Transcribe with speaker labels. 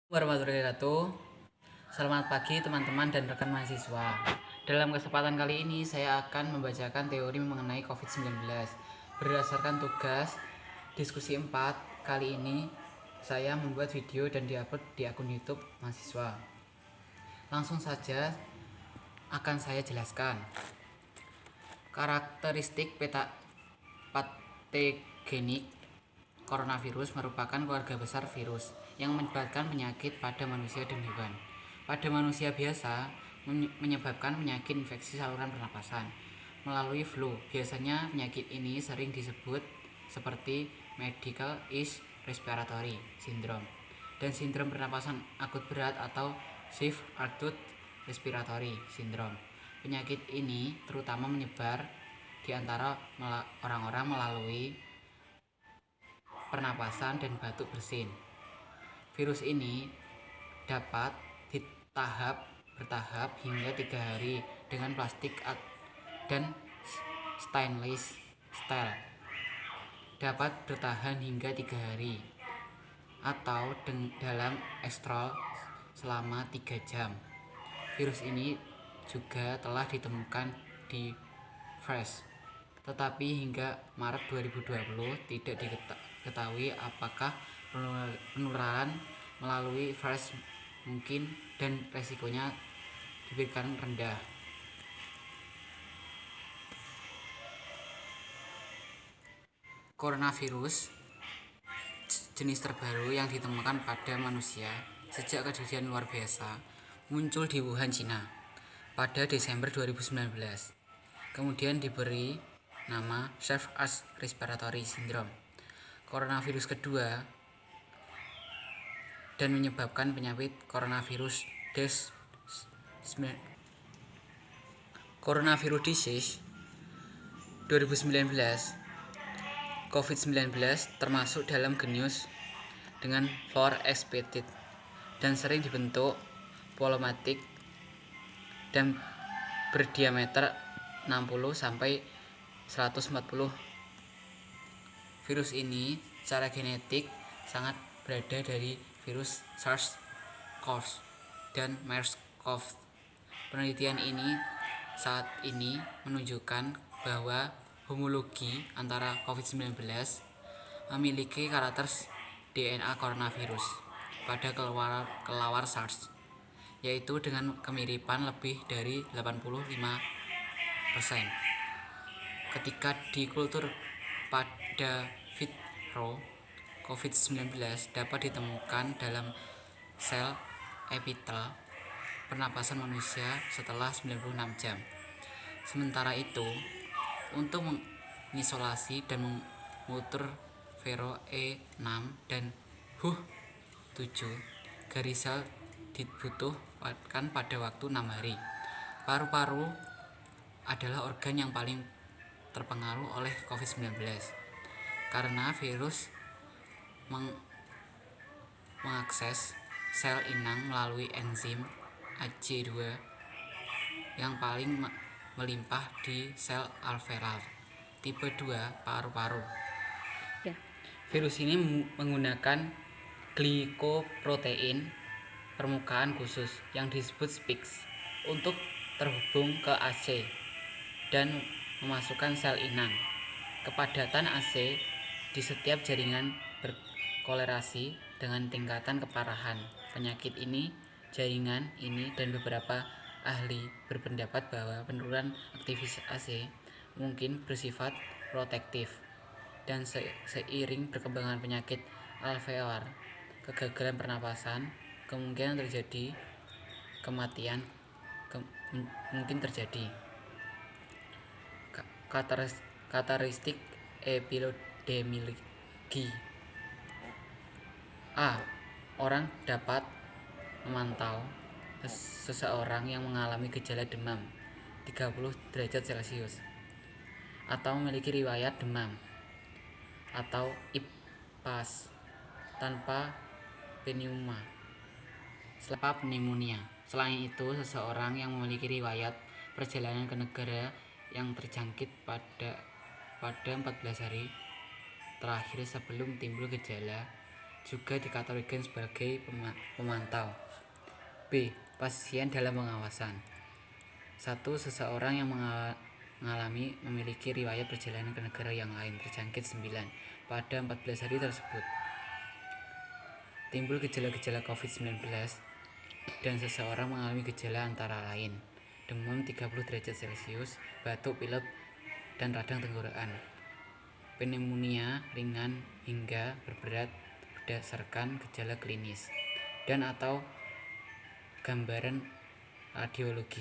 Speaker 1: Warahmatullahi wabarakatuh. Selamat pagi teman-teman dan rekan mahasiswa. Dalam kesempatan kali ini saya akan membacakan teori mengenai COVID-19. Berdasarkan tugas diskusi 4, kali ini saya membuat video dan diupload di akun YouTube mahasiswa. Langsung saja akan saya jelaskan. Karakteristik patogenik coronavirus merupakan keluarga besar virus yang menyebabkan penyakit pada manusia dan hewan. Pada manusia biasa menyebabkan penyakit infeksi saluran pernapasan melalui flu. Biasanya penyakit ini sering disebut seperti medical is respiratory syndrome dan sindrom pernapasan akut berat atau severe acute respiratory syndrome. Penyakit ini terutama menyebar di antara orang-orang melalui pernapasan dan batuk bersin. Virus ini dapat bertahap hingga 3 hari dengan plastik dan stainless steel. Dapat bertahan hingga 3 hari atau dalam ekstrol selama 3 jam. Virus ini juga telah ditemukan di fresh, tetapi hingga Maret 2020 tidak diketahui apakah penularan melalui virus mungkin dan resikonya diberikan rendah. Coronavirus jenis terbaru yang ditemukan pada manusia sejak kejadian luar biasa muncul di Wuhan, Cina pada Desember 2019. Kemudian diberi nama severe acute respiratory syndrome. Coronavirus kedua dan menyebabkan penyakit coronavirus disease 2019. COVID-19 termasuk dalam genus dengan flower expected dan sering dibentuk polomatik dan berdiameter 60 sampai 140. Virus ini secara genetik sangat berbeda dari virus SARS-CoV dan MERS-CoV. Penelitian ini saat ini menunjukkan bahwa homologi antara COVID-19 memiliki karakter DNA coronavirus pada kelelawar SARS, yaitu dengan kemiripan lebih dari 85%. Ketika dikultur pada vitro, COVID-19 dapat ditemukan dalam sel epitel pernapasan manusia setelah 96 jam. Sementara itu, untuk mengisolasi dan mengukur Vero E6 dan HUH7 garis sel dibutuhkan pada waktu 6 hari. Paru-paru adalah organ yang paling terpengaruh oleh COVID-19 karena virus mengakses sel inang melalui enzim ACE2 yang paling melimpah di sel alveolar tipe 2 paru-paru. Virus ini menggunakan glikoprotein permukaan khusus yang disebut Spix untuk terhubung ke AC dan memasukkan sel inang. Kepadatan AC di setiap jaringan berkorelasi dengan tingkatan keparahan penyakit ini. Jaringan ini dan beberapa ahli berpendapat bahwa penurunan aktivitas AC mungkin bersifat protektif dan seiring perkembangan penyakit alveolar, kegagalan pernapasan, kemungkinan terjadi kematian mungkin terjadi. Karakteristik epidemiologi. A. Orang dapat memantau seseorang yang mengalami gejala demam 30 derajat Celcius atau memiliki riwayat demam atau IPAS tanpa pneumonia. Selain itu, seseorang yang memiliki riwayat perjalanan ke negara yang terjangkit pada 14 hari terakhir sebelum timbul gejala juga dikategorikan sebagai pemantau. B. Pasien dalam pengawasan. 1. Seseorang yang memiliki riwayat perjalanan ke negara yang lain terjangkit 9 pada 14 hari tersebut. Timbul gejala-gejala COVID-19 dan seseorang mengalami gejala antara lain demam 30 derajat Celcius, batuk, pilek, dan radang tenggorokan, pneumonia ringan hingga berberat berdasarkan gejala klinis dan atau gambaran radiologi.